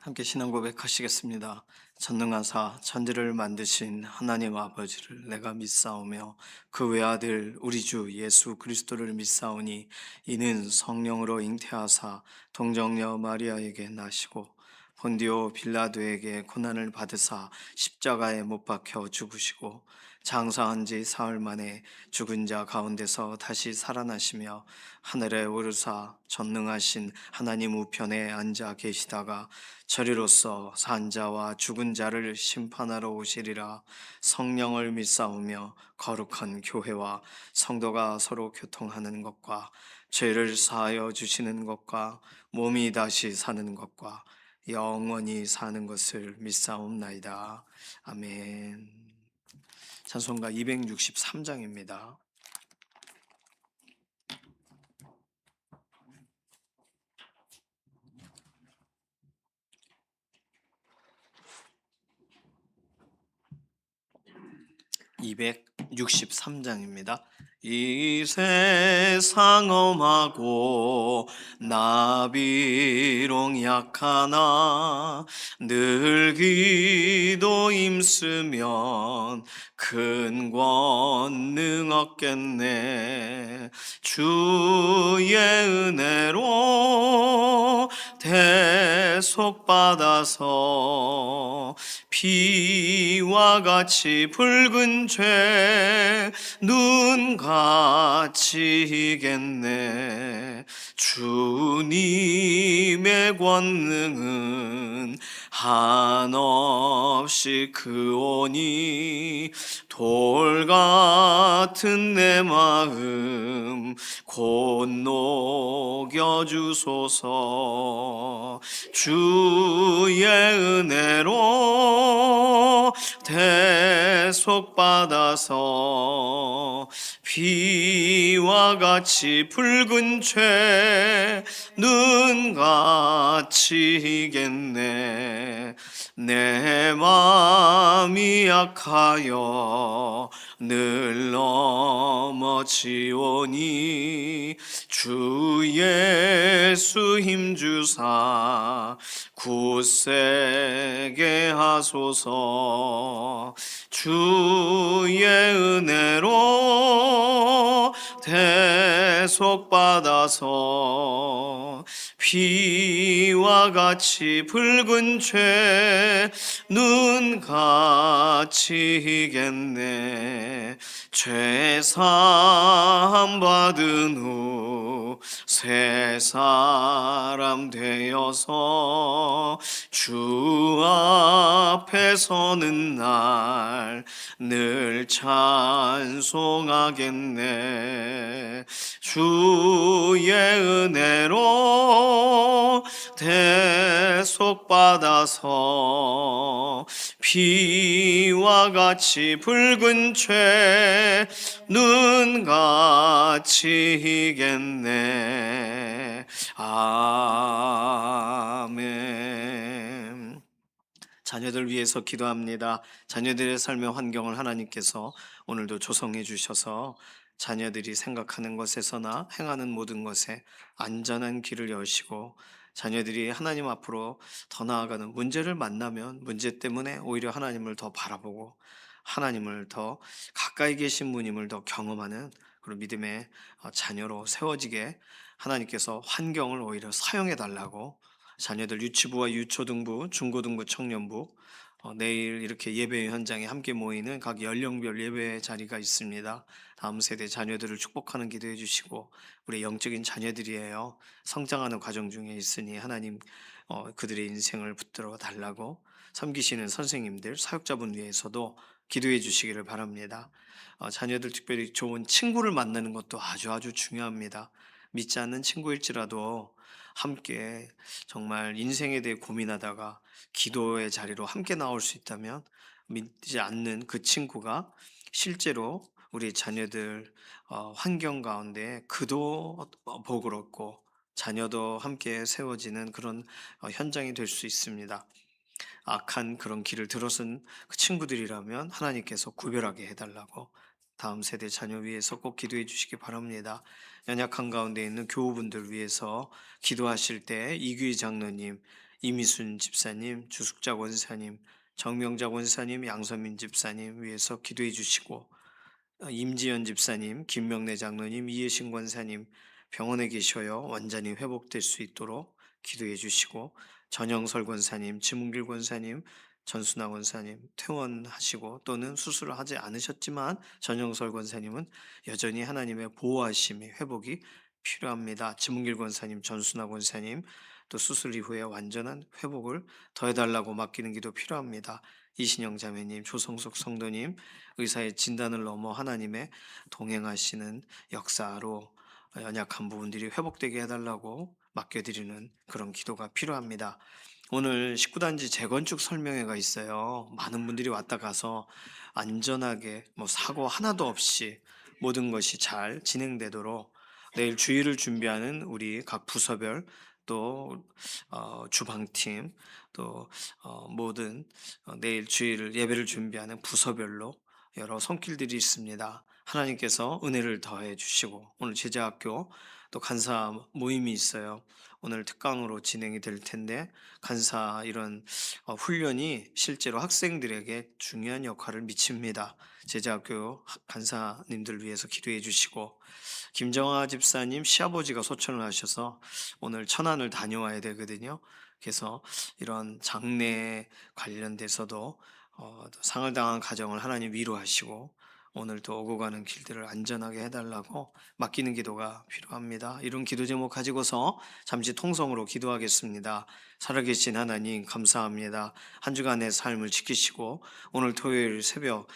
함께 신앙 고백하시겠습니다. 전능하사 천지를 만드신 하나님 아버지를 내가 믿사오며 그 외아들 우리 주 예수 그리스도를 믿사오니 이는 성령으로 잉태하사 동정녀 마리아에게 나시고 본디오 빌라도에게 고난을 받으사 십자가에 못 박혀 죽으시고 장사한 지 사흘 만에 죽은 자 가운데서 다시 살아나시며 하늘에 오르사 전능하신 하나님 우편에 앉아 계시다가 저리로서 산 자와 죽은 자를 심판하러 오시리라. 성령을 믿사오며 거룩한 교회와 성도가 서로 교통하는 것과 죄를 사하여 주시는 것과 몸이 다시 사는 것과 영원히 사는 것을 믿사옵나이다. 아멘. 찬송가 263장입니다. 263장입니다. 이 세상 엄하고 나비롱 약하나 늘 기도 힘쓰면 큰 권능 얻겠네. 주의 은혜로 대속받아서 피와 같이 붉은 죄 눈같이 이겠네. 주님의 권능은 한없이 크오니 돌 같은 내 마음 곧 녹여주소서. 주의 은혜로 대속받아서 피와 같이 붉은 죄 눈같이 이겠네. 내 마음이 약하여 늘 넘어지오니 주 예수 힘주사 굳세게 하소서. 주의 은혜로 대속받아서 피와 같이 붉은 죄 눈같이 이겠네. 죄 사함 받은 후 새 사람 되어서 주 앞에 서는 날 늘 찬송하겠네. 주의 은혜로 대속받아서 피와 같이 붉은 죄 눈같이 이겠네. 아멘. 자녀들 위해서 기도합니다. 자녀들의 삶의 환경을 하나님께서 오늘도 조성해 주셔서 자녀들이 생각하는 것에서나 행하는 모든 것에 안전한 길을 여시고 자녀들이 하나님 앞으로 더 나아가는 문제를 만나면 문제 때문에 오히려 하나님을 더 바라보고 하나님을 더 가까이 계신 분임을 더 경험하는 그런 믿음의 자녀로 세워지게 하나님께서 환경을 오히려 사용해 달라고 자녀들 유치부와 유초등부, 중고등부, 청년부 내일 이렇게 예배 현장에 함께 모이는 각 연령별 예배 자리가 있습니다. 다음 세대 자녀들을 축복하는 기도해 주시고 우리 영적인 자녀들이에요. 성장하는 과정 중에 있으니 하나님 그들의 인생을 붙들어 달라고 섬기시는 선생님들, 사역자분 위해서도 기도해 주시기를 바랍니다. 자녀들 특별히 좋은 친구를 만나는 것도 아주 중요합니다. 믿지 않는 친구일지라도 함께 정말 인생에 대해 고민하다가 기도의 자리로 함께 나올 수 있다면 믿지 않는 그 친구가 실제로 우리 자녀들 환경 가운데 그도 복을 얻고 자녀도 함께 세워지는 그런 현장이 될 수 있습니다. 악한 그런 길을 들어선 그 친구들이라면 하나님께서 구별하게 해달라고 다음 세대 자녀 위해서 꼭 기도해 주시기 바랍니다. 연약한 가운데 있는 교우분들 위해서 기도하실 때 이규희 장로님, 이미순 집사님, 주숙자 권사님, 정명자 권사님, 양선민 집사님 위해서 기도해 주시고, 임지연 집사님, 김명래 장로님, 이혜신 권사님 병원에 계셔요 완전히 회복될 수 있도록 기도해 주시고, 전영설 권사님, 지문길 권사님, 전순아 권사님 퇴원하시고 또는 수술을 하지 않으셨지만 전영설 권사님은 여전히 하나님의 보호하심이 회복이 필요합니다. 지문길 권사님, 전순아 권사님 또 수술 이후에 완전한 회복을 더해달라고 맡기는 기도 필요합니다. 이신영 자매님, 조성숙 성도님 의사의 진단을 넘어 하나님의 동행하시는 역사로 연약한 부분들이 회복되게 해달라고 맡겨드리는 그런 기도가 필요합니다. 오늘 식구단지 재건축 설명회가 있어요. 많은 분들이 왔다 가서 안전하게 사고 하나도 없이 모든 것이 잘 진행되도록 내일 주일을 준비하는 우리 각 부서별 또 주방팀 또 모든 내일 주일 예배를 준비하는 부서별로 여러 손길들이 있습니다. 하나님께서 은혜를 더해 주시고 오늘 제자학교 또 간사 모임이 있어요. 오늘 특강으로 진행이 될 텐데 간사 이런 훈련이 실제로 학생들에게 중요한 역할을 미칩니다. 제자학교 간사님들 위해서 기도해 주시고, 김정아 집사님 시아버지가 소천을 하셔서 오늘 천안을 다녀와야 되거든요. 그래서 이런 장례 관련돼서도 상을 당한 가정을 하나님 위로하시고 오늘도 오고 가는 길들을 안전하게 해달라고 맡기는 기도가 필요합니다. 이런 기도 제목 가지고서 잠시 통성으로 기도하겠습니다. 살아계신 하나님 감사합니다. 한 주간의 삶을 지키시고 오늘 토요일 새벽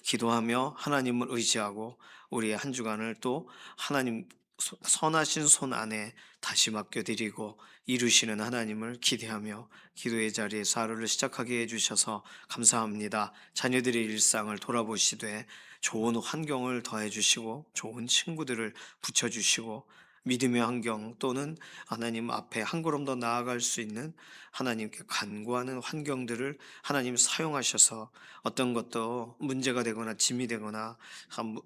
기도하며 하나님을 의지하고 우리의 한 주간을 또 하나님 선하신 손 안에 다시 맡겨드리고 이루시는 하나님을 기대하며 기도의 자리에서 하루를 시작하게 해주셔서 감사합니다. 자녀들의 일상을 돌아보시되 좋은 환경을 더해주시고 좋은 친구들을 붙여주시고 믿음의 환경 또는 하나님 앞에 한 걸음 더 나아갈 수 있는 하나님께 간구하는 환경들을 하나님 사용하셔서 어떤 것도 문제가 되거나 짐이 되거나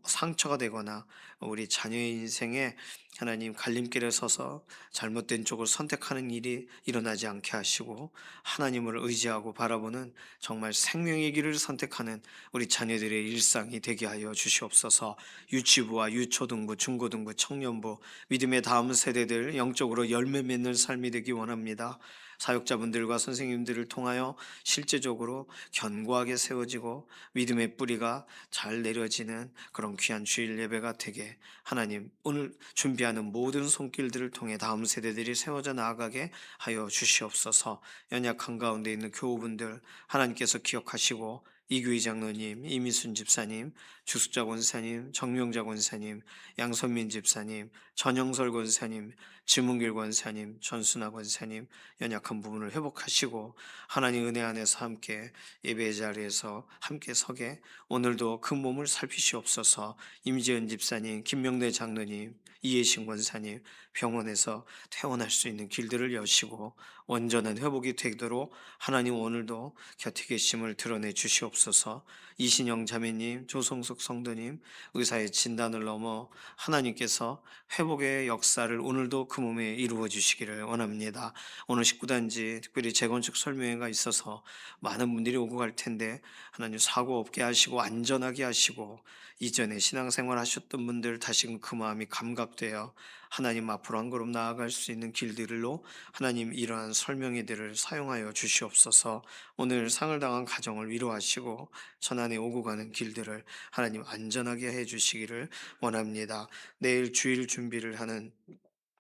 상처가 되거나 우리 자녀의 인생에 하나님 갈림길에 서서 잘못된 쪽을 선택하는 일이 일어나지 않게 하시고 하나님을 의지하고 바라보는 정말 생명의 길을 선택하는 우리 자녀들의 일상이 되게 하여 주시옵소서. 유치부와 유초등부, 중고등부, 청년부 믿음의 다음 세대들 영적으로 열매 맺는 삶이 되기 원합니다. 사역자분들과 선생님들을 통하여 실제적으로 견고하게 세워지고 믿음의 뿌리가 잘 내려지는 그런 귀한 주일 예배가 되게 하나님 오늘 준비하는 모든 손길들을 통해 다음 세대들이 세워져 나아가게 하여 주시옵소서. 연약한 가운데 있는 교우분들 하나님께서 기억하시고 이규희 장로님, 이미순 집사님, 주숙자 권사님, 정명자 권사님, 양선민 집사님, 전영설 권사님, 지문길 권사님, 전순아 권사님 연약한 부분을 회복하시고 하나님 은혜 안에서 함께 예배 자리에서 함께 서게 오늘도 그 몸을 살피시옵소서. 임지연 집사님, 김명래 장로님, 이혜신 권사님 병원에서 퇴원할 수 있는 길들을 여시고 온전한 회복이 되도록 하나님 오늘도 곁에 계심을 드러내 주시옵소서. 이신영 자매님, 조성숙 성도님 의사의 진단을 넘어 하나님께서 회복의 역사를 오늘도 그 몸에 이루어 주시기를 원합니다. 오늘 식구단지 특별히 재건축 설명회가 있어서 많은 분들이 오고 갈 텐데 하나님 사고 없게 하시고 안전하게 하시고 이전에 신앙생활 하셨던 분들 다시금 그 마음이 감각되어 하나님 앞으로 한 걸음 나아갈 수 있는 길들로 하나님 이러한 설명회들을 사용하여 주시옵소서. 오늘 상을 당한 가정을 위로하시고 천안에 오고 가는 길들을 하나님 안전하게 해 주시기를 원합니다. 내일 주일 준비를 하는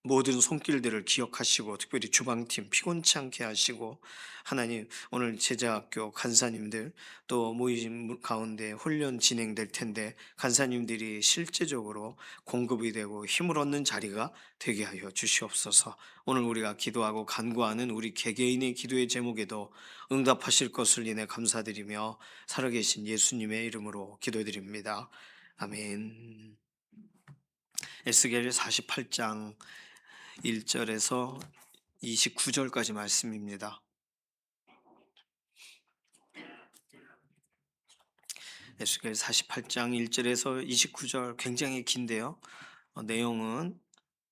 모든 손길들을 기억하시고 특별히 주방팀 피곤치 않게 하시고 하나님 오늘 제자학교 간사님들 또 모임 가운데 훈련 진행될 텐데 간사님들이 실제적으로 공급이 되고 힘을 얻는 자리가 되게 하여 주시옵소서. 오늘 우리가 기도하고 간구하는 우리 개개인의 기도의 제목에도 응답하실 것을 인해 감사드리며 살아계신 예수님의 이름으로 기도드립니다. 아멘. 에스겔 48장 1절에서 29절까지 말씀입니다. 에스겔 48장 1절에서 29절 굉장히 긴데요. 내용은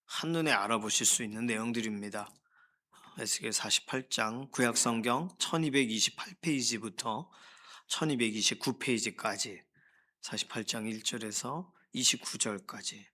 한눈에 알아보실 수 있는 내용들입니다. 에스겔 48장 구약성경 1228페이지부터 1229페이지까지 48장 1절에서 29절까지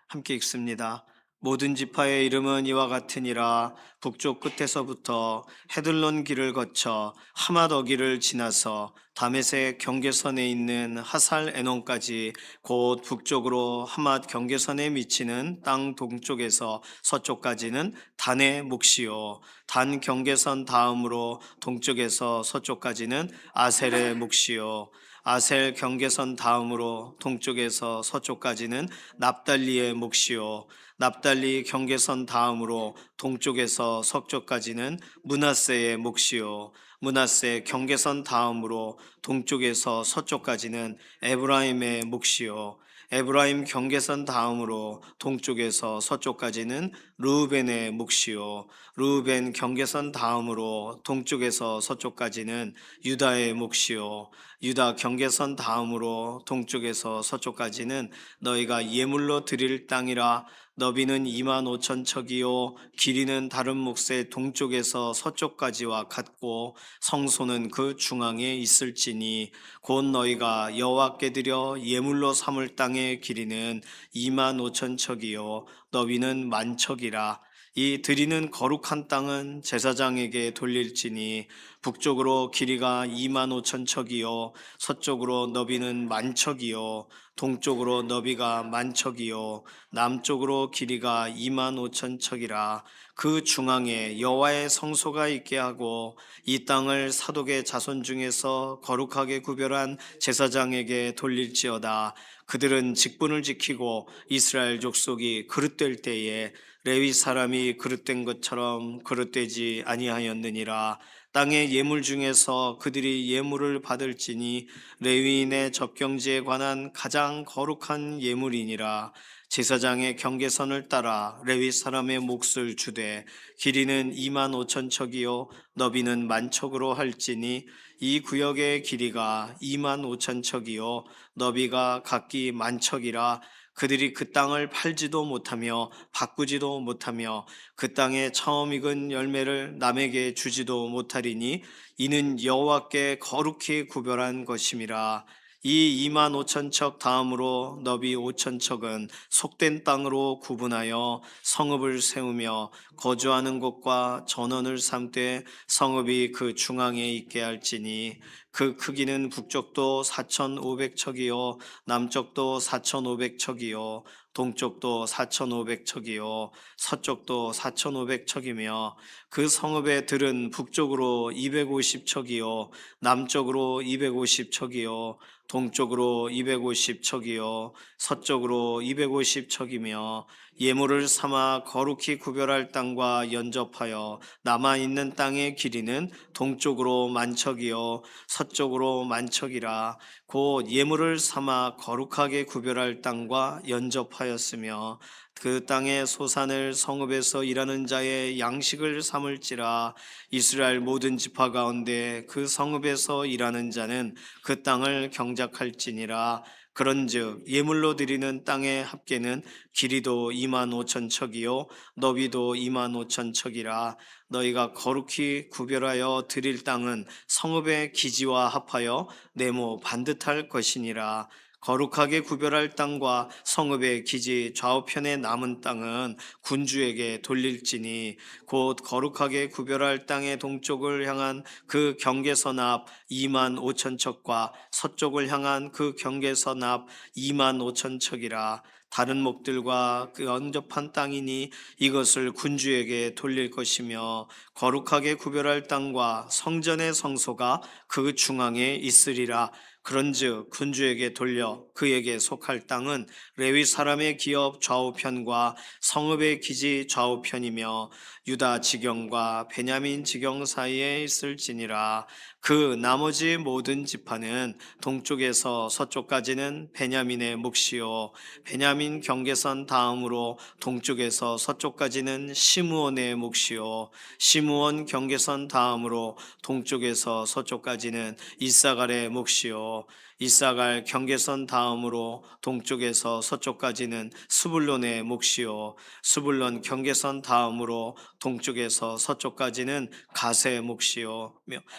함께 읽습니다. 모든 지파의 이름은 이와 같으니라. 북쪽 끝에서부터 헤들론 길을 거쳐 하맛 어기를 지나서 다메섹 경계선에 있는 하살 에논까지 곧 북쪽으로 하맛 경계선에 미치는 땅 동쪽에서 서쪽까지는 단의 몫이요, 단 경계선 다음으로 동쪽에서 서쪽까지는 아셀의 몫이요, 아셀 경계선 다음으로 동쪽에서 서쪽까지는 납달리의 몫이요, 납달리 경계선 다음으로 동쪽에서 서쪽까지는 므낫세의 몫이요, 므낫세 경계선 다음으로 동쪽에서 서쪽까지는 에브라임의 몫이요, 에브라임 경계선 다음으로 동쪽에서 서쪽까지는 르우벤의 몫이요, 르우벤 경계선 다음으로 동쪽에서 서쪽까지는 유다의 몫이요, 유다 경계선 다음으로 동쪽에서 서쪽까지는 너희가 예물로 드릴 땅이라. 너비는 2만 5천 척이요 길이는 다른 몫의 동쪽에서 서쪽까지와 같고 성소는 그 중앙에 있을지니 곧 너희가 여호와께 드려 예물로 삼을 땅의 길이는 2만 5천 척이요 너비는 만 척이라. 이 드리는 거룩한 땅은 제사장에게 돌릴지니 북쪽으로 길이가 2만 5천 척이요 서쪽으로 너비는 만 척이요 동쪽으로 너비가 만 척이요 남쪽으로 길이가 2만 5천 척이라. 그 중앙에 여호와의 성소가 있게 하고 이 땅을 사독의 자손 중에서 거룩하게 구별한 제사장에게 돌릴지어다. 그들은 직분을 지키고 이스라엘 족속이 그릇될 때에 레위 사람이 그릇된 것처럼 그릇되지 아니하였느니라. 땅의 예물 중에서 그들이 예물을 받을지니 레위인의 접경지에 관한 가장 거룩한 예물이니라. 제사장의 경계선을 따라 레위 사람의 몫을 주되 길이는 2만 5천 척이요 너비는 만 척으로 할지니 이 구역의 길이가 2만 5천 척이요 너비가 각기 만 척이라. 그들이 그 땅을 팔지도 못하며 바꾸지도 못하며 그 땅에 처음 익은 열매를 남에게 주지도 못하리니 이는 여호와께 거룩히 구별한 것임이라. 이 2만 5천 척 다음으로 너비 5천 척은 속된 땅으로 구분하여 성읍을 세우며 거주하는 곳과 전원을 삼되 성읍이 그 중앙에 있게 할지니 그 크기는 북쪽도 4,500척이요 남쪽도 4,500척이요 동쪽도 4,500척이요 서쪽도 4,500척이며 그 성읍의 들은 북쪽으로 250척이요 남쪽으로 250척이요 동쪽으로 250척이요 서쪽으로 250척이며 예물을 삼아 거룩히 구별할 땅과 연접하여 남아있는 땅의 길이는 동쪽으로 만척이요 서쪽으로 만척이라. 곧 예물을 삼아 거룩하게 구별할 땅과 연접하였으며 그 땅의 소산을 성읍에서 일하는 자의 양식을 삼을지라. 이스라엘 모든 지파 가운데 그 성읍에서 일하는 자는 그 땅을 경작할지니라. 그런즉 예물로 드리는 땅의 합계는 길이도 2만 5천 척이요 너비도 2만 5천 척이라. 너희가 거룩히 구별하여 드릴 땅은 성읍의 기지와 합하여 네모 반듯할 것이니라. 거룩하게 구별할 땅과 성읍의 기지 좌우편에 남은 땅은 군주에게 돌릴지니 곧 거룩하게 구별할 땅의 동쪽을 향한 그 경계선 앞 2만 5천 척과 서쪽을 향한 그 경계선 앞 2만 5천 척이라. 다른 목들과 그 언접한 땅이니 이것을 군주에게 돌릴 것이며 거룩하게 구별할 땅과 성전의 성소가 그 중앙에 있으리라. 그런즉 군주에게 돌려 그에게 속할 땅은 레위 사람의 기업 좌우편과 성읍의 기지 좌우편이며 유다 지경과 베냐민 지경 사이에 있을지니라. 그 나머지 모든 지파는 동쪽에서 서쪽까지는 베냐민의 몫이요 베냐민 경계선 다음으로 동쪽에서 서쪽까지는 시므온의 몫이요 시므온 경계선 다음으로 동쪽에서 서쪽까지는 이사갈의 몫이요 이사갈 경계선 다음으로 동쪽에서 서쪽까지는 스불론의 몫이요 스불론 경계선 다음으로 동쪽에서 서쪽까지는 갓의 몫이요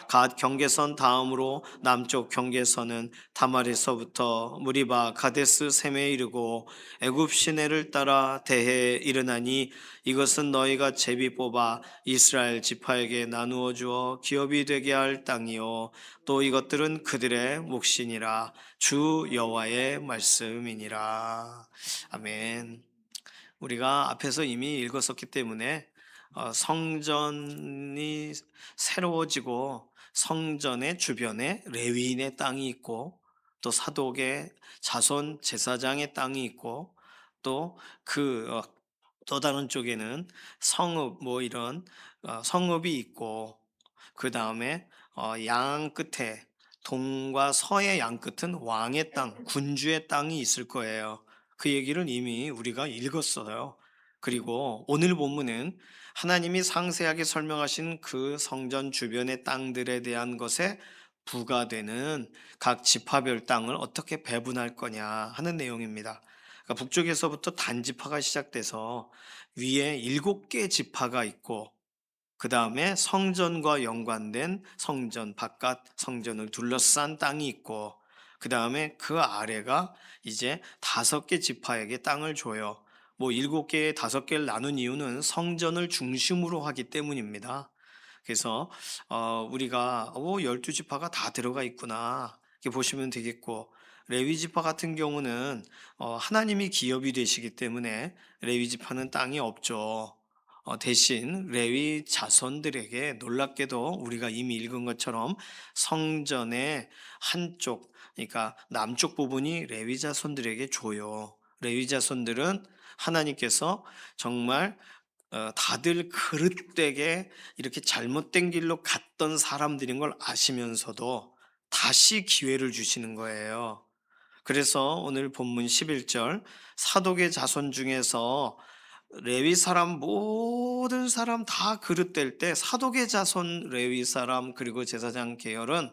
갓 경계선 다음으로 남쪽 경계선은 다말에서부터 무리바 가데스 셈에 이르고 애굽 시내를 따라 대해에 이르나니 이것은 너희가 제비 뽑아 이스라엘 지파에게 나누어 주어 기업이 되게 할 땅이요 또 이것들은 그들의 몫이니라 주 여호와의 말씀이니라. 아멘. 우리가 앞에서 이미 읽었었기 때문에 성전이 새로워지고 성전의 주변에 레위인의 땅이 있고 또 사독의 자손 제사장의 땅이 있고 또 또 다른 쪽에는 성읍 뭐 이런 성읍이 있고 그 다음에 양 끝에 동과 서의 양 끝은 왕의 땅, 군주의 땅이 있을 거예요. 그 얘기를 이미 우리가 읽었어요. 그리고 오늘 본문은 하나님이 상세하게 설명하신 그 성전 주변의 땅들에 대한 것에 부과되는 각 지파별 땅을 어떻게 배분할 거냐 하는 내용입니다. 그러니까 북쪽에서부터 단지파가 시작돼서 위에 7개 지파가 있고 그 다음에 성전과 연관된 성전 바깥 성전을 둘러싼 땅이 있고 그 다음에 그 아래가 이제 5개 지파에게 땅을 줘요. 뭐 7개에 5개를 나눈 이유는 성전을 중심으로 하기 때문입니다. 그래서 우리가 12지파가 다 들어가 있구나 이렇게 보시면 되겠고 레위 지파 같은 경우는 하나님이 기업이 되시기 때문에 레위 지파는 땅이 없죠. 대신 레위 자손들에게 놀랍게도 우리가 이미 읽은 것처럼 성전의 한쪽, 그러니까 남쪽 부분이 레위 자손들에게 줘요. 레위 자손들은 하나님께서 정말 다들 그릇되게 이렇게 잘못된 길로 갔던 사람들인 걸 아시면서도 다시 기회를 주시는 거예요. 그래서 오늘 본문 11절 사독의 자손 중에서 레위 사람 모든 사람 다 그릇될 때 사독의 자손 레위 사람 그리고 제사장 계열은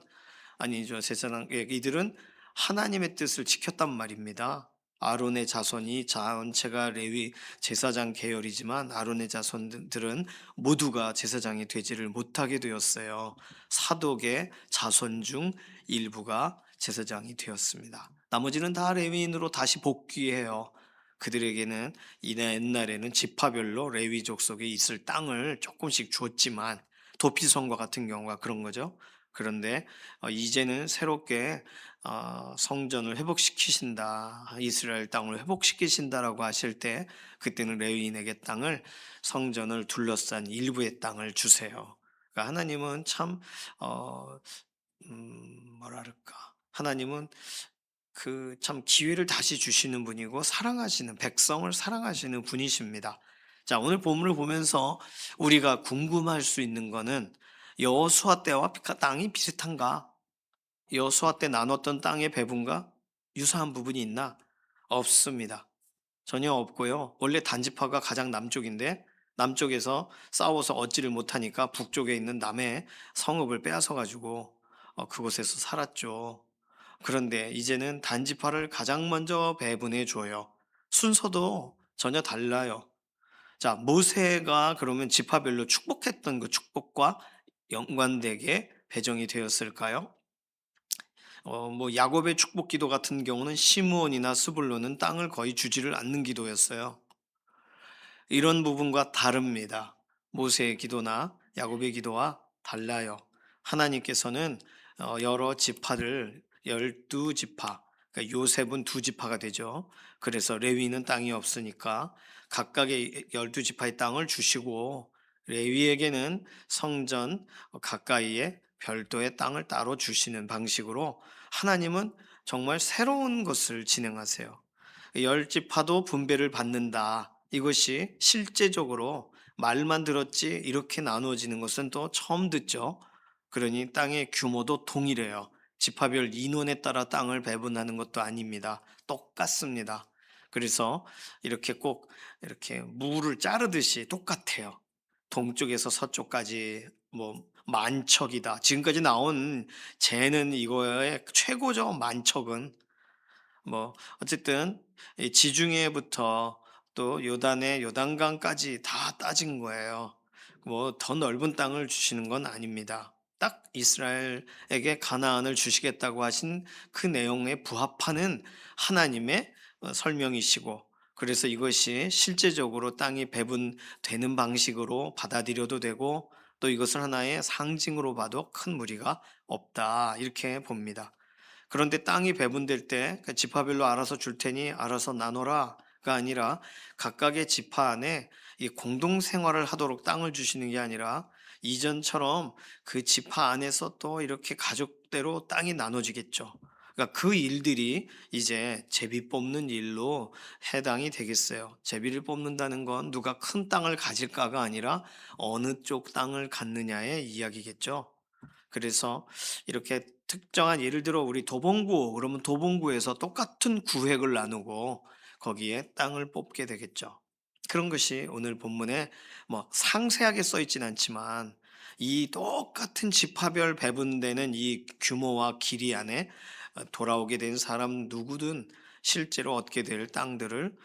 아니죠. 제사장 이들은 하나님의 뜻을 지켰단 말입니다. 아론의 자손이 전체가 레위 제사장 계열이지만 아론의 자손들은 모두가 제사장이 되지를 못하게 되었어요. 사독의 자손 중 일부가 제사장이 되었습니다. 나머지는 다 레위인으로 다시 복귀해요. 그들에게는 옛날에는 지파별로 레위 족속에 있을 땅을 조금씩 줬지만 도피성과 같은 경우가 그런 거죠. 그런데 이제는 새롭게 성전을 회복시키신다, 이스라엘 땅을 회복시키신다라고 하실 때 그때는 레위인에게 땅을 성전을 둘러싼 일부의 땅을 주세요. 그러니까 하나님은 참 뭐랄까 하나님은 그 참 기회를 다시 주시는 분이고 사랑하시는 백성을 사랑하시는 분이십니다. 자, 오늘 본문을 보면서 우리가 궁금할 수 있는 거는 여호수아 때와 땅이 비슷한가? 여호수아 때 나눴던 땅의 배분과 유사한 부분이 있나? 없습니다. 전혀 없고요. 원래 단지파가 가장 남쪽인데 남쪽에서 싸워서 얻지를 못하니까 북쪽에 있는 남의 성읍을 빼앗아 가지고 그곳에서 살았죠. 그런데 이제는 단지파를 가장 먼저 배분해 줘요. 순서도 전혀 달라요. 자, 모세가 그러면 지파별로 축복했던 그 축복과 연관되게 배정이 되었을까요? 뭐 야곱의 축복 기도 같은 경우는 시므온이나 스불론은 땅을 거의 주지를 않는 기도였어요. 이런 부분과 다릅니다. 모세의 기도나 야곱의 기도와 달라요. 하나님께서는 여러 지파를 12지파, 그러니까 요셉은 2지파가 되죠. 그래서 레위는 땅이 없으니까 각각의 12지파의 땅을 주시고 레위에게는 성전 가까이에 별도의 땅을 따로 주시는 방식으로 하나님은 정말 새로운 것을 진행하세요. 10지파도 분배를 받는다. 이것이 실제적으로 말만 들었지 이렇게 나누어지는 것은 또 처음 듣죠. 그러니 땅의 규모도 동일해요. 지파별 인원에 따라 땅을 배분하는 것도 아닙니다. 똑같습니다. 그래서 이렇게 꼭 이렇게 무를 자르듯이 똑같아요. 동쪽에서 서쪽까지 뭐 만척이다. 지금까지 나온 재는 이거의 최고죠. 만척은. 뭐 어쨌든 이 지중해부터 또 요단의 요단강까지 다 따진 거예요. 뭐 더 넓은 땅을 주시는 건 아닙니다. 딱 이스라엘에게 가나안을 주시겠다고 하신 그 내용에 부합하는 하나님의 설명이시고, 그래서 이것이 실제적으로 땅이 배분되는 방식으로 받아들여도 되고, 또 이것을 하나의 상징으로 봐도 큰 무리가 없다, 이렇게 봅니다. 그런데 땅이 배분될 때 그 지파별로 알아서 줄 테니 알아서 나눠라가 아니라, 각각의 지파 안에 이 공동 생활을 하도록 땅을 주시는 게 아니라, 이전처럼 그 지파 안에서 또 이렇게 가족대로 땅이 나눠지겠죠. 그러니까 그 일들이 이제 제비 뽑는 일로 해당이 되겠어요. 제비를 뽑는다는 건 누가 큰 땅을 가질까가 아니라 어느 쪽 땅을 갖느냐의 이야기겠죠. 그래서 이렇게 특정한, 예를 들어 우리 도봉구 그러면 도봉구에서 똑같은 구획을 나누고 거기에 땅을 뽑게 되겠죠. 그런 것이 오늘 본문에 뭐 상세하게 써 있진 않지만, 이 똑같은 지파별 배분되는 이 규모와 길이 안에 돌아오게 된 사람 누구든 실제로 얻게 될 땅들을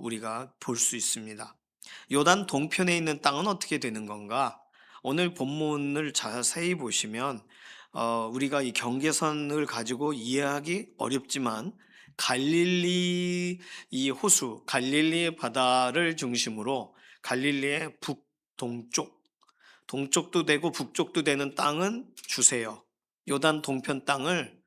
우리가 볼 수 있습니다. 요단 동편에 있는 땅은 어떻게 되는 건가? 오늘 본문을 자세히 보시면 우리가 이 경계선을 가지고 이해하기 어렵지만, 갈릴리 이 호수, 갈릴리 바다를 중심으로 갈릴리의 북동쪽, 동쪽도 되고 북쪽도 되는 땅은 주세요. 요단 동편 땅을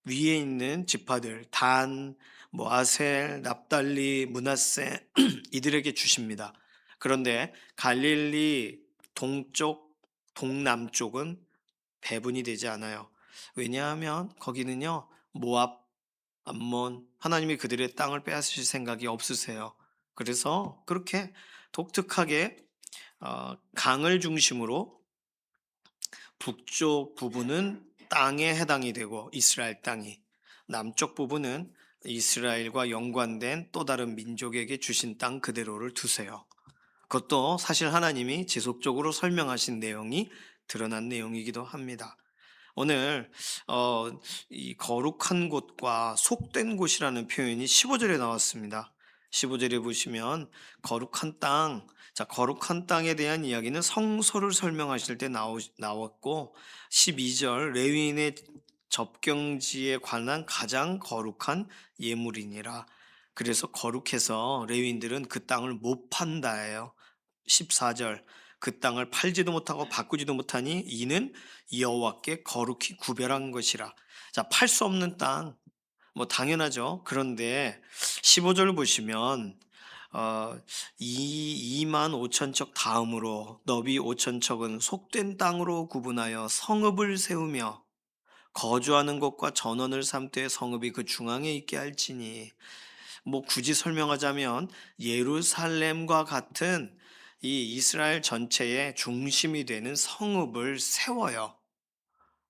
위에 있는 지파들 단, 뭐 아셀, 납달리, 므낫세 이들에게 주십니다. 그런데 갈릴리 동쪽, 동남쪽은 배분이 되지 않아요. 왜냐하면 거기는요, 모압, 암몬, 하나님이 그들의 땅을 빼앗으실 생각이 없으세요. 그래서 그렇게 독특하게 강을 중심으로 북쪽 부분은 땅에 해당이 되고 이스라엘 땅이, 남쪽 부분은 이스라엘과 연관된 또 다른 민족에게 주신 땅 그대로를 두세요. 그것도 사실 하나님이 지속적으로 설명하신 내용이 드러난 내용이기도 합니다. 오늘 어, 이 거룩한 곳과 속된 곳이라는 표현이 15절에 나왔습니다. 15절에 보시면 거룩한 땅, 자, 거룩한 땅에 대한 이야기는 성소를 설명하실 때 나왔고, 12절 레위인의 접경지에 관한 가장 거룩한 예물이니라. 그래서 거룩해서 레위인들은 그 땅을 못 판다예요. 14절 그 땅을 팔지도 못하고 바꾸지도 못하니 이는 여호와께 거룩히 구별한 것이라. 자, 팔 수 없는 땅, 뭐 당연하죠. 그런데 15절 보시면 어, 2만 5천 척 다음으로 너비 5천 척은 속된 땅으로 구분하여 성읍을 세우며 거주하는 곳과 전원을 삼되 성읍이 그 중앙에 있게 할지니, 뭐 굳이 설명하자면 예루살렘과 같은 이 이스라엘 전체의 중심이 되는 성읍을 세워요.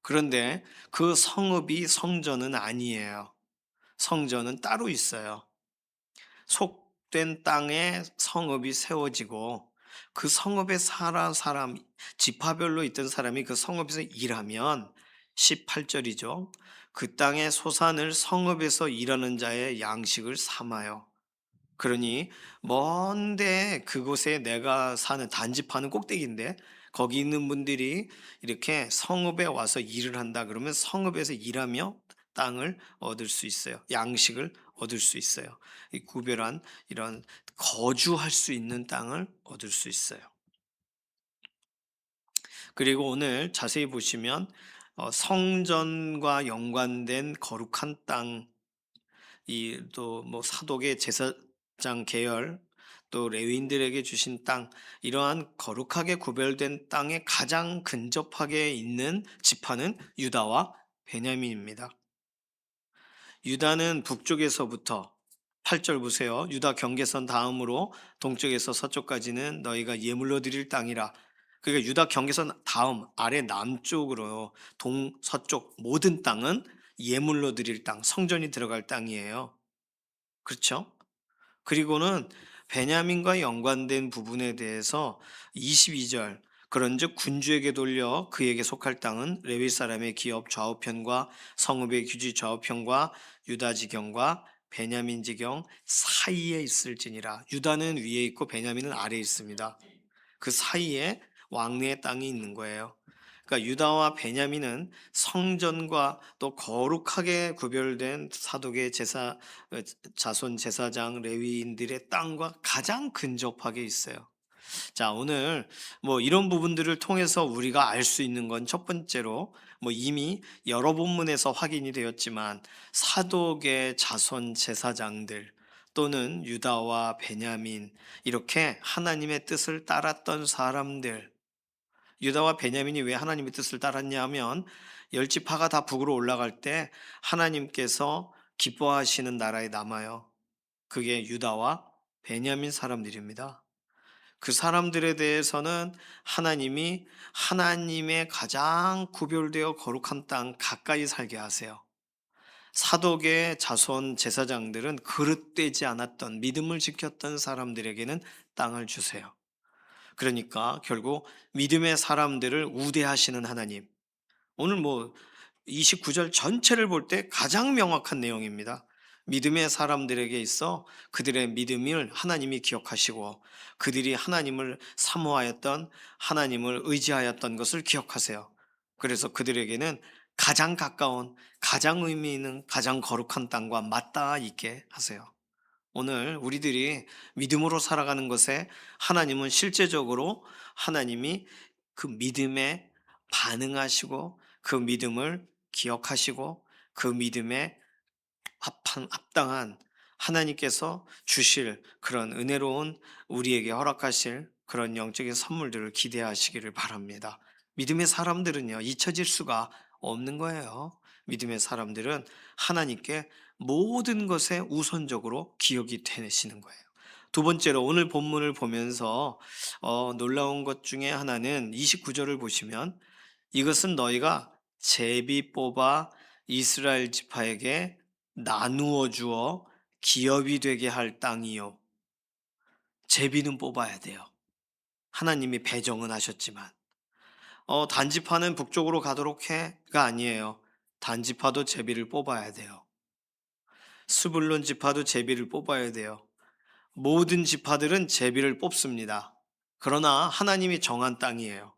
그런데 그 성읍이 성전은 아니에요. 성전은 따로 있어요. 속된 땅에 성읍이 세워지고, 그 성읍에 살아 사람, 지파별로 있던 사람이 그 성읍에서 일하면, 18절이죠. 그 땅의 소산을 성읍에서 일하는 자의 양식을 삼아요. 그러니 먼데 그곳에 내가 사는 단지파는 꼭대기인데 거기 있는 분들이 이렇게 성읍에 와서 일을 한다 그러면 성읍에서 일하며 땅을 얻을 수 있어요. 양식을 얻을 수 있어요. 이 구별한 이런 거주할 수 있는 땅을 얻을 수 있어요. 그리고 오늘 자세히 보시면 성전과 연관된 거룩한 땅, 이 또 뭐 사독의 제사장 계열, 또 레위인들에게 주신 땅, 이러한 거룩하게 구별된 땅에 가장 근접하게 있는 지파는 유다와 베냐민입니다. 유다는 북쪽에서부터, 8절 보세요. 유다 경계선 다음으로 동쪽에서 서쪽까지는 너희가 예물로 드릴 땅이라. 그러니까 유다 경계선 다음 아래 남쪽으로 동서쪽 모든 땅은 예물로 드릴 땅, 성전이 들어갈 땅이에요. 그렇죠? 그리고는 베냐민과 연관된 부분에 대해서 22절 그런즉 군주에게 돌려 그에게 속할 땅은 레위 사람의 기업 좌우편과 성읍의 규지 좌우편과 유다 지경과 베냐민 지경 사이에 있을지니라. 유다는 위에 있고 베냐민은 아래에 있습니다. 그 사이에 왕래의 땅이 있는 거예요. 그러니까 유다와 베냐민은 성전과 또 거룩하게 구별된 사독의 자손 제사장 레위인들의 땅과 가장 근접하게 있어요. 자, 오늘 뭐 이런 부분들을 통해서 우리가 알 수 있는 건 첫 번째로 뭐 이미 여러 본문에서 확인이 되었지만 사독의 자손 제사장들 또는 유다와 베냐민 이렇게 하나님의 뜻을 따랐던 사람들, 유다와 베냐민이 왜 하나님의 뜻을 따랐냐 하면 열 지파가 다 북으로 올라갈 때 하나님께서 기뻐하시는 나라에 남아요. 그게 유다와 베냐민 사람들입니다. 그 사람들에 대해서는 하나님이 하나님의 가장 구별되어 거룩한 땅 가까이 살게 하세요. 사독의 자손 제사장들은 그릇되지 않았던 믿음을 지켰던 사람들에게는 땅을 주세요. 그러니까 결국 믿음의 사람들을 우대하시는 하나님. 오늘 뭐 29절 전체를 볼 때 가장 명확한 내용입니다. 믿음의 사람들에게 있어 그들의 믿음을 하나님이 기억하시고 그들이 하나님을 사모하였던 하나님을 의지하였던 것을 기억하세요. 그래서 그들에게는 가장 가까운 가장 의미 있는 가장 거룩한 땅과 맞닿아 있게 하세요. 오늘 우리들이 믿음으로 살아가는 것에 하나님은 실제적으로 하나님이 그 믿음에 반응하시고 그 믿음을 기억하시고 그 믿음에 합당한 하나님께서 주실 그런 은혜로운 우리에게 허락하실 그런 영적인 선물들을 기대하시기를 바랍니다. 믿음의 사람들은요, 잊혀질 수가 없는 거예요. 믿음의 사람들은 하나님께 모든 것에 우선적으로 기억이 되시는 거예요. 두 번째로 오늘 본문을 보면서 놀라운 것 중에 하나는 29절을 보시면 이것은 너희가 제비 뽑아 이스라엘 지파에게 나누어 주어 기업이 되게 할 땅이요. 제비는 뽑아야 돼요. 하나님이 배정은 하셨지만 단지파는 북쪽으로 가도록 해가 아니에요. 단지파도 제비를 뽑아야 돼요. 스불론 지파도 제비를 뽑아야 돼요. 모든 지파들은 제비를 뽑습니다. 그러나 하나님이 정한 땅이에요.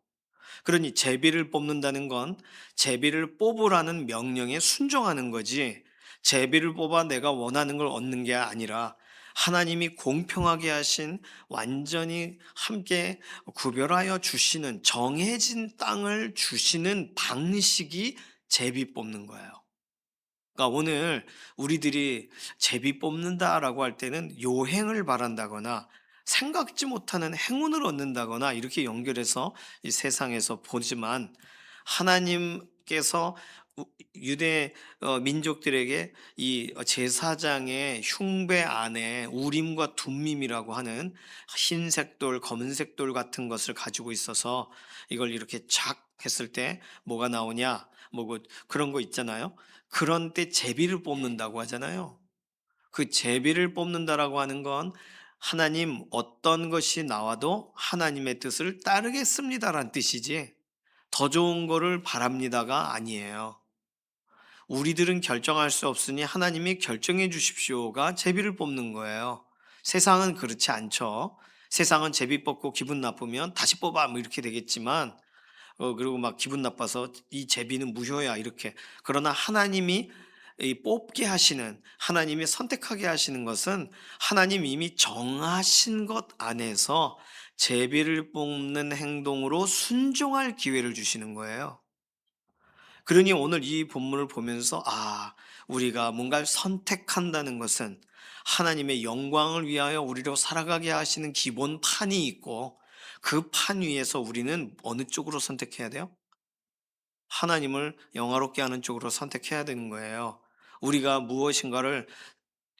그러니 제비를 뽑는다는 건 제비를 뽑으라는 명령에 순종하는 거지, 제비를 뽑아 내가 원하는 걸 얻는 게 아니라 하나님이 공평하게 하신 완전히 함께 구별하여 주시는 정해진 땅을 주시는 방식이 제비 뽑는 거예요. 그러니까 오늘 우리들이 제비 뽑는다라고 할 때는 요행을 바란다거나 생각지 못하는 행운을 얻는다거나 이렇게 연결해서 이 세상에서 보지만, 하나님께서 유대 민족들에게 이 제사장의 흉배 안에 우림과 둠밈이라고 하는 흰색 돌, 검은색 돌 같은 것을 가지고 있어서 이걸 이렇게 착 했을 때 뭐가 나오냐, 그런 거 있잖아요. 그런 때 제비를 뽑는다고 하잖아요. 그 제비를 뽑는다라고 하는 건 하나님 어떤 것이 나와도 하나님의 뜻을 따르겠습니다라는 뜻이지, 더 좋은 거를 바랍니다가 아니에요. 우리들은 결정할 수 없으니 하나님이 결정해 주십시오가 제비를 뽑는 거예요. 세상은 그렇지 않죠. 세상은 제비 뽑고 기분 나쁘면 다시 뽑아 뭐 이렇게 되겠지만, 그리고 막 기분 나빠서 이 제비는 무효야 이렇게. 그러나 하나님이 이 뽑게 하시는, 하나님이 선택하게 하시는 것은 하나님 이미 정하신 것 안에서 제비를 뽑는 행동으로 순종할 기회를 주시는 거예요. 그러니 오늘 이 본문을 보면서 우리가 뭔가를 선택한다는 것은 하나님의 영광을 위하여 우리로 살아가게 하시는 기본 판이 있고, 그 판 위에서 우리는 어느 쪽으로 선택해야 돼요? 하나님을 영화롭게 하는 쪽으로 선택해야 되는 거예요. 우리가 무엇인가를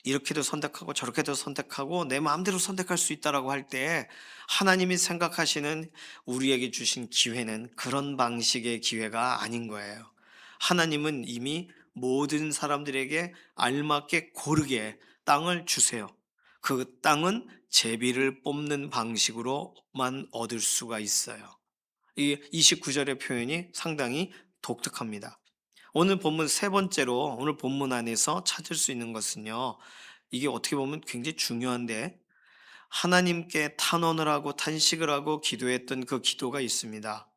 이렇게도 선택하고 저렇게도 선택하고 내 마음대로 선택할 수 있다라고 할 때 하나님이 생각하시는 우리에게 주신 기회는 그런 방식의 기회가 아닌 거예요. 하나님은 이미 모든 사람들에게 알맞게 고르게 땅을 주세요. 그 땅은 제비를 뽑는 방식으로만 얻을 수가 있어요. 이 29절의 표현이 상당히 독특합니다. 오늘 본문 세 번째로 오늘 본문 안에서 찾을 수 있는 것은요. 이게 어떻게 보면 굉장히 중요한데 하나님께 탄원을 하고 탄식을 하고 기도했던 그 기도가 있습니다.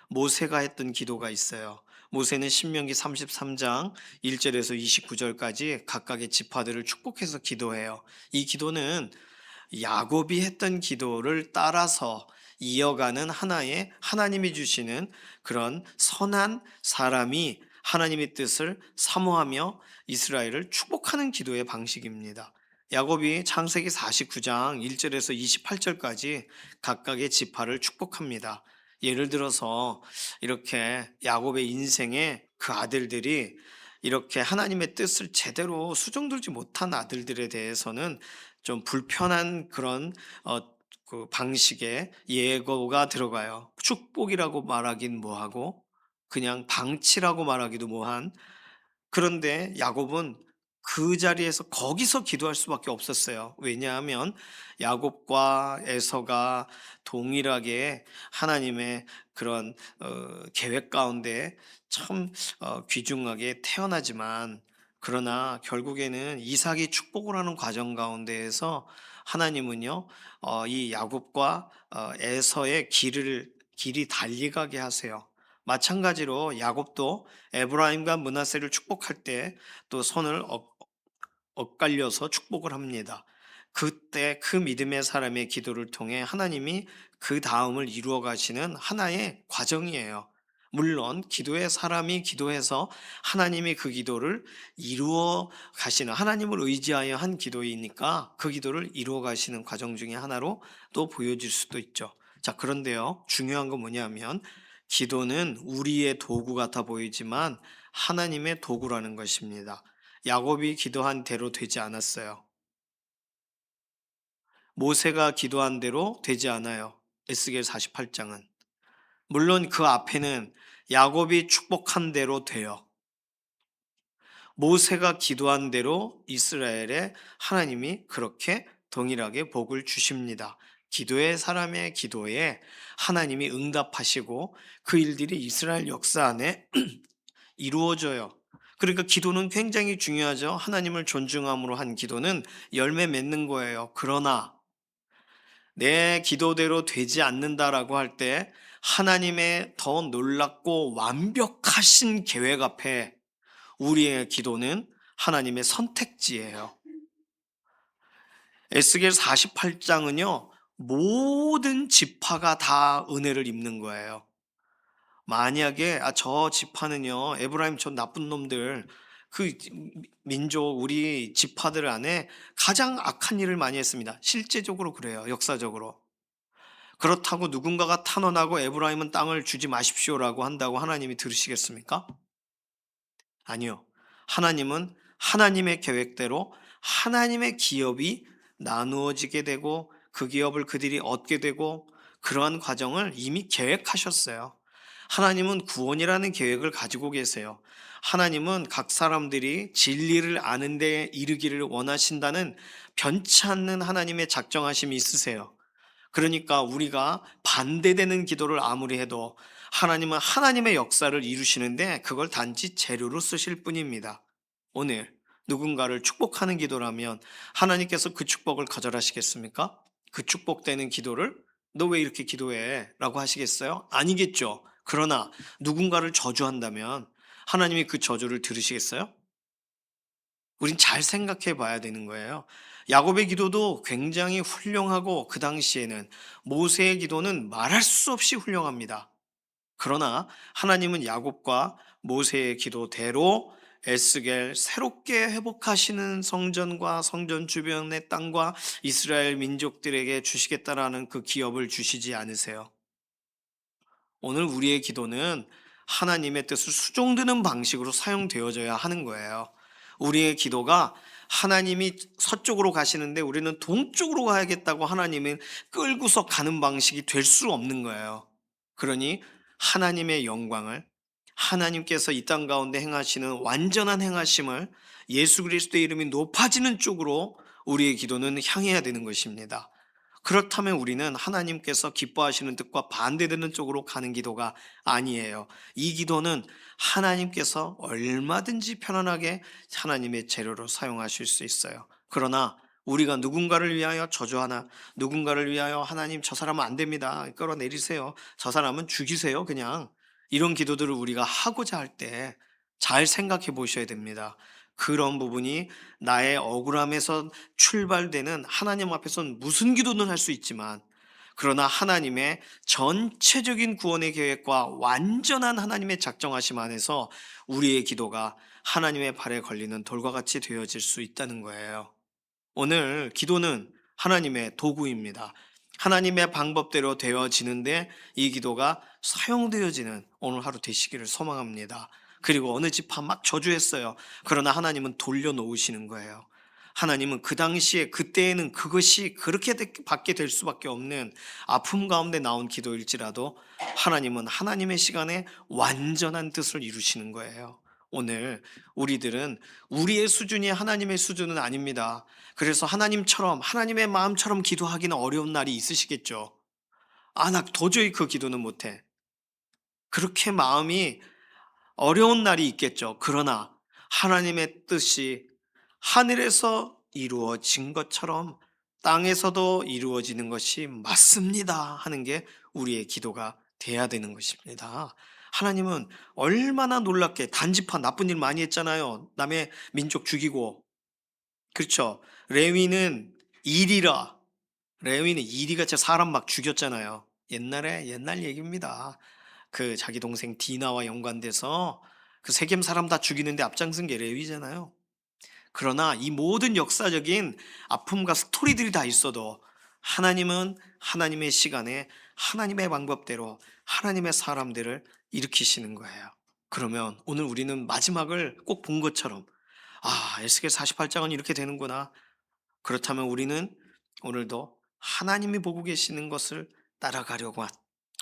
모세가 했던 기도가 있어요. 모세는 신명기 33장 1절에서 29절까지 각각의 지파들을 축복해서 기도해요. 이 기도는 야곱이 했던 기도를 따라서 이어가는 하나의 하나님이 주시는 그런 선한 사람이 하나님의 뜻을 사모하며 이스라엘을 축복하는 기도의 방식입니다. 야곱이 창세기 49장 1절에서 28절까지 각각의 지파를 축복합니다. 예를 들어서 이렇게 야곱의 인생에 그 아들들이 이렇게 하나님의 뜻을 제대로 수정들지 못한 아들들에 대해서는 좀 불편한 그런 그 방식의 예고가 들어가요. 축복이라고 말하긴 뭐하고 그냥 방치라고 말하기도 뭐한. 그런데 야곱은 그 자리에서 거기서 기도할 수밖에 없었어요. 왜냐하면 야곱과 에서가 동일하게 하나님의 그런 계획 가운데 참 귀중하게 태어나지만 그러나 결국에는 이삭이 축복을 하는 과정 가운데에서 하나님은요 이 야곱과 에서의 길이 달리가게 하세요. 마찬가지로 야곱도 에브라임과 므낫세를 축복할 때 또 손을 엇갈려서 축복을 합니다. 그때 그 믿음의 사람의 기도를 통해 하나님이 그 다음을 이루어 가시는 하나의 과정이에요. 물론 기도의 사람이 기도해서 하나님이 그 기도를 이루어 가시는 하나님을 의지하여 한 기도이니까 그 기도를 이루어 가시는 과정 중에 하나로 또 보여질 수도 있죠. 자, 그런데요. 중요한 건 뭐냐면 기도는 우리의 도구 같아 보이지만 하나님의 도구라는 것입니다. 야곱이 기도한 대로 되지 않았어요. 모세가 기도한 대로 되지 않아요. 에스겔 48장은. 물론 그 앞에는 야곱이 축복한 대로 돼요. 모세가 기도한 대로 이스라엘에 하나님이 그렇게 동일하게 복을 주십니다. 기도의 사람의 기도에 하나님이 응답하시고 그 일들이 이스라엘 역사 안에 이루어져요. 그러니까 기도는 굉장히 중요하죠. 하나님을 존중함으로 한 기도는 열매 맺는 거예요. 그러나 내 기도대로 되지 않는다라고 할 때 하나님의 더 놀랍고 완벽하신 계획 앞에 우리의 기도는 하나님의 선택지예요. 에스겔 48장은요, 모든 지파가 다 은혜를 입는 거예요. 만약에 저 지파는요 에브라임 저 나쁜 놈들 그 민족 우리 지파들 안에 가장 악한 일을 많이 했습니다. 실제적으로 그래요. 역사적으로. 그렇다고 누군가가 탄원하고 에브라임은 땅을 주지 마십시오라고 한다고 하나님이 들으시겠습니까? 아니요. 하나님은 하나님의 계획대로 하나님의 기업이 나누어지게 되고 그 기업을 그들이 얻게 되고 그러한 과정을 이미 계획하셨어요. 하나님은 구원이라는 계획을 가지고 계세요. 하나님은 각 사람들이 진리를 아는 데 이르기를 원하신다는 변치 않는 하나님의 작정하심이 있으세요. 그러니까 우리가 반대되는 기도를 아무리 해도 하나님은 하나님의 역사를 이루시는데 그걸 단지 재료로 쓰실 뿐입니다. 오늘 누군가를 축복하는 기도라면 하나님께서 그 축복을 거절하시겠습니까? 그 축복되는 기도를 너 왜 이렇게 기도해? 라고 하시겠어요? 아니겠죠. 그러나 누군가를 저주한다면 하나님이 그 저주를 들으시겠어요? 우린 잘 생각해 봐야 되는 거예요. 야곱의 기도도 굉장히 훌륭하고 그 당시에는 모세의 기도는 말할 수 없이 훌륭합니다. 그러나 하나님은 야곱과 모세의 기도대로 에스겔 새롭게 회복하시는 성전과 성전 주변의 땅과 이스라엘 민족들에게 주시겠다라는 그 기업을 주시지 않으세요. 오늘 우리의 기도는 하나님의 뜻을 수종드는 방식으로 사용되어져야 하는 거예요. 우리의 기도가 하나님이 서쪽으로 가시는데 우리는 동쪽으로 가야겠다고 하나님은 끌고서 가는 방식이 될 수 없는 거예요. 그러니 하나님의 영광을 하나님께서 이 땅 가운데 행하시는 완전한 행하심을 예수 그리스도의 이름이 높아지는 쪽으로 우리의 기도는 향해야 되는 것입니다. 그렇다면 우리는 하나님께서 기뻐하시는 뜻과 반대되는 쪽으로 가는 기도가 아니에요. 이 기도는 하나님께서 얼마든지 편안하게 하나님의 재료로 사용하실 수 있어요. 그러나 우리가 누군가를 위하여 저주하나, 누군가를 위하여 하나님 저 사람은 안 됩니다, 끌어내리세요, 저 사람은 죽이세요, 그냥, 이런 기도들을 우리가 하고자 할 때 잘 생각해 보셔야 됩니다. 그런 부분이 나의 억울함에서 출발되는, 하나님 앞에서는 무슨 기도는 할 수 있지만, 그러나 하나님의 전체적인 구원의 계획과 완전한 하나님의 작정하심 안에서 우리의 기도가 하나님의 발에 걸리는 돌과 같이 되어질 수 있다는 거예요. 오늘 기도는 하나님의 도구입니다. 하나님의 방법대로 되어지는데 이 기도가 사용되어지는 오늘 하루 되시기를 소망합니다. 그리고 어느 집합 막 저주했어요. 그러나 하나님은 돌려놓으시는 거예요. 하나님은 그 당시에 그때에는 그것이 그렇게 받게 될 수밖에 없는 아픔 가운데 나온 기도일지라도 하나님은 하나님의 시간에 완전한 뜻을 이루시는 거예요. 오늘 우리들은 우리의 수준이 하나님의 수준은 아닙니다. 그래서 하나님처럼, 하나님의 마음처럼 기도하기는 어려운 날이 있으시겠죠. 아, 나 도저히 그 기도는 못해. 그렇게 마음이 어려운 날이 있겠죠. 그러나 하나님의 뜻이 하늘에서 이루어진 것처럼 땅에서도 이루어지는 것이 맞습니다 하는 게 우리의 기도가 돼야 되는 것입니다. 하나님은 얼마나 놀랍게, 단지파 나쁜 일 많이 했잖아요. 남의 민족 죽이고. 그렇죠. 레위는 일이라. 레위는 이리같이 사람 막 죽였잖아요. 옛날 얘기입니다. 그 자기 동생 디나와 연관돼서 그 세겜 사람 다 죽이는데 앞장선 게 레위잖아요. 그러나 이 모든 역사적인 아픔과 스토리들이 다 있어도 하나님은 하나님의 시간에 하나님의 방법대로 하나님의 사람들을 일으키시는 거예요. 그러면 오늘 우리는 마지막을 꼭 본 것처럼, 아, 에스겔 48장은 이렇게 되는구나. 그렇다면 우리는 오늘도 하나님이 보고 계시는 것을 따라가려고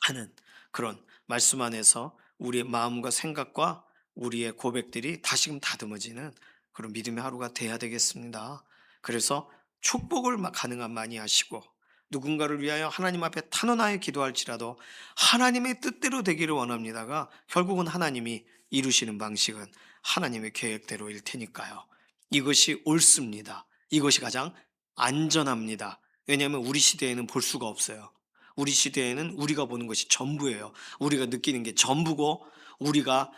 하는 그런 말씀 안에서 우리의 마음과 생각과 우리의 고백들이 다시금 다듬어지는 그런 믿음의 하루가 돼야 되겠습니다. 그래서 축복을 가능한 많이 하시고, 누군가를 위하여 하나님 앞에 탄원하여 기도할지라도 하나님의 뜻대로 되기를 원합니다가 결국은 하나님이 이루시는 방식은 하나님의 계획대로일 테니까요. 이것이 옳습니다. 이것이 가장 안전합니다. 왜냐하면 우리 시대에는 볼 수가 없어요. 우리 시대에는 우리가 보는 것이 전부예요. 우리가 느끼는 게 전부고, 우리가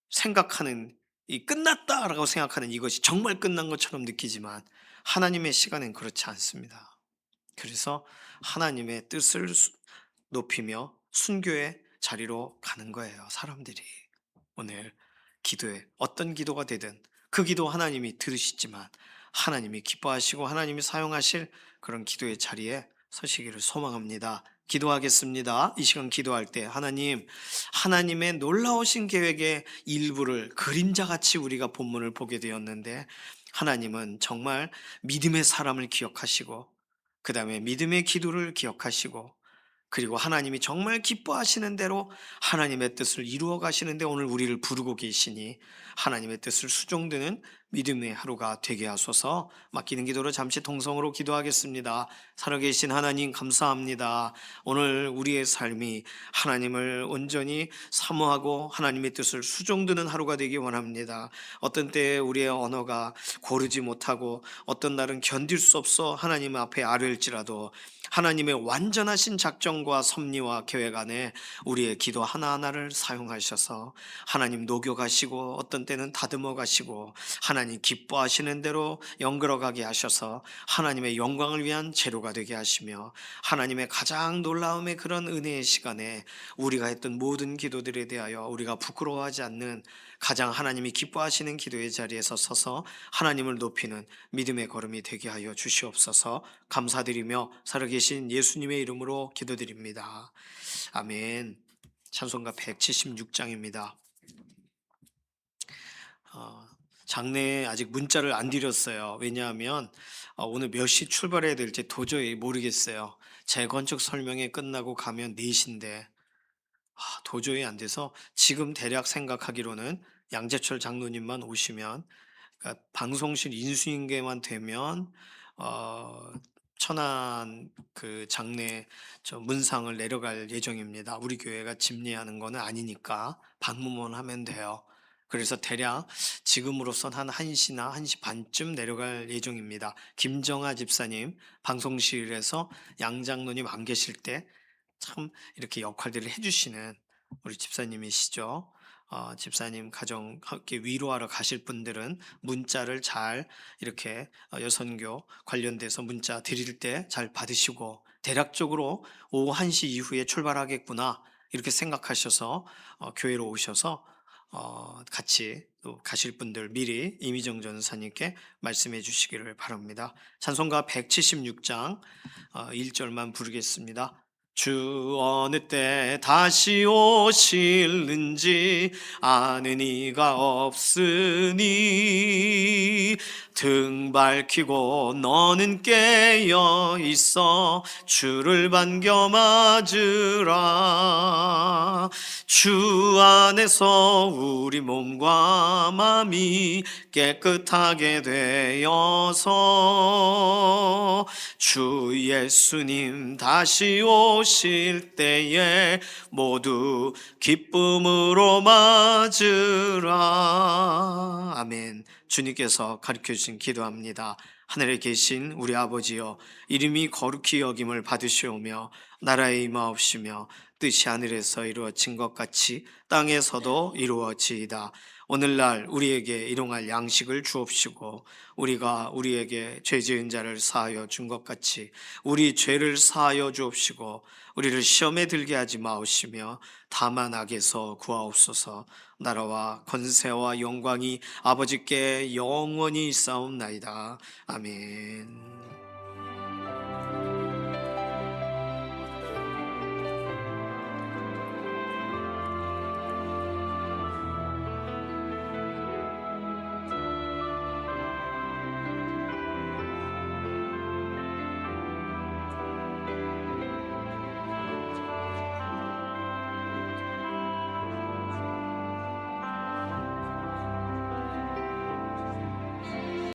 생각하는, 이 끝났다라고 생각하는 이것이 정말 끝난 것처럼 느끼지만 하나님의 시간엔 그렇지 않습니다. 그래서 하나님의 뜻을 높이며 순교의 자리로 가는 거예요, 사람들이. 오늘 기도에 어떤 기도가 되든 그 기도 하나님이 들으시지만 하나님이 기뻐하시고 하나님이 사용하실 그런 기도의 자리에 서시기를 소망합니다. 기도하겠습니다. 이 시간 기도할 때 하나님, 하나님의 놀라우신 계획의 일부를 그림자같이 우리가 본문을 보게 되었는데, 하나님은 정말 믿음의 사람을 기억하시고 그 다음에 믿음의 기도를 기억하시고, 그리고 하나님이 정말 기뻐하시는 대로 하나님의 뜻을 이루어 가시는데 오늘 우리를 부르고 계시니 하나님의 뜻을 수종드는 믿음의 하루가 되게 하소서. 맡기는 기도로 잠시 통성으로 기도하겠습니다. 살아계신 하나님 감사합니다. 오늘 우리의 삶이 하나님을 온전히 사모하고 하나님의 뜻을 수종드는 하루가 되기 원합니다. 어떤 때에 우리의 언어가 고르지 못하고 어떤 날은 견딜 수 없어 하나님 앞에 아뢰일지라도 하나님의 완전하신 작정과 섭리와 계획 안에 우리의 기도 하나하나를 사용하셔서 하나님 녹여가시고 어떤 때는 다듬어 가시고 하나님 기뻐하시는 대로 연결어 가게 하셔서 하나님의 영광을 위한 재료가 되게 하시며, 하나님의 가장 놀라움의 그런 은혜의 시간에 우리가 했던 모든 기도들에 대하여 우리가 부끄러워하지 않는 가장 하나님이 기뻐하시는 기도의 자리에서 서서 하나님을 높이는 믿음의 걸음이 되게 하여 주시옵소서. 감사드리며 살아계신 예수님의 이름으로 기도드립니다. 아멘. 찬송가 176장입니다. 장래에 아직 문자를 안 드렸어요. 왜냐하면 오늘 몇 시 출발해야 될지 도저히 모르겠어요. 재건축 설명회 끝나고 가면 4시인데 도저히 안 돼서 지금 대략 생각하기로는 양재철 장로님만 오시면, 그러니까 방송실 인수인계만 되면 천안 그 장례 저 문상을 내려갈 예정입니다. 우리 교회가 집례하는 거는 아니니까 방문만 하면 돼요. 그래서 대략 지금으로선 한 1시나 1시 반쯤 내려갈 예정입니다. 김정아 집사님 방송실에서 양 장로님 안 계실 때 참 이렇게 역할들을 해주시는 우리 집사님이시죠. 집사님 가정 함께 위로하러 가실 분들은 문자를 잘 이렇게 여선교 관련돼서 문자 드릴 때 잘 받으시고 대략적으로 오후 1시 이후에 출발하겠구나 이렇게 생각하셔서 교회로 오셔서 같이 또 가실 분들 미리 이미정 전사님께 말씀해 주시기를 바랍니다. 찬송가 176장 1절만 부르겠습니다. 주 어느 때 다시 오실는지 아는 이가 없으니 등 밝히고 너는 깨어 있어 주를 반겨 맞으라. 주 안에서 우리 몸과 마음이 깨끗하게 되어서 주 예수님 다시 오실 때에 모두 기쁨으로 맞으라. 아멘. 주님께서 가르쳐 주신 기도합니다. 하늘에 계신 우리 아버지여, 이름이 거룩히 여김을 받으시오며 나라에 임하옵시며 뜻이 하늘에서 이루어진 것 같이 땅에서도 이루어지이다. 오늘날 우리에게 일용할 양식을 주옵시고 우리가 우리에게 죄 지은 자를 사하여 준 것 같이 우리 죄를 사하여 주옵시고 우리를 시험에 들게 하지 마옵시며 다만 악에서 구하옵소서. 나라와 권세와 영광이 아버지께 영원히 있사옵나이다. 아멘.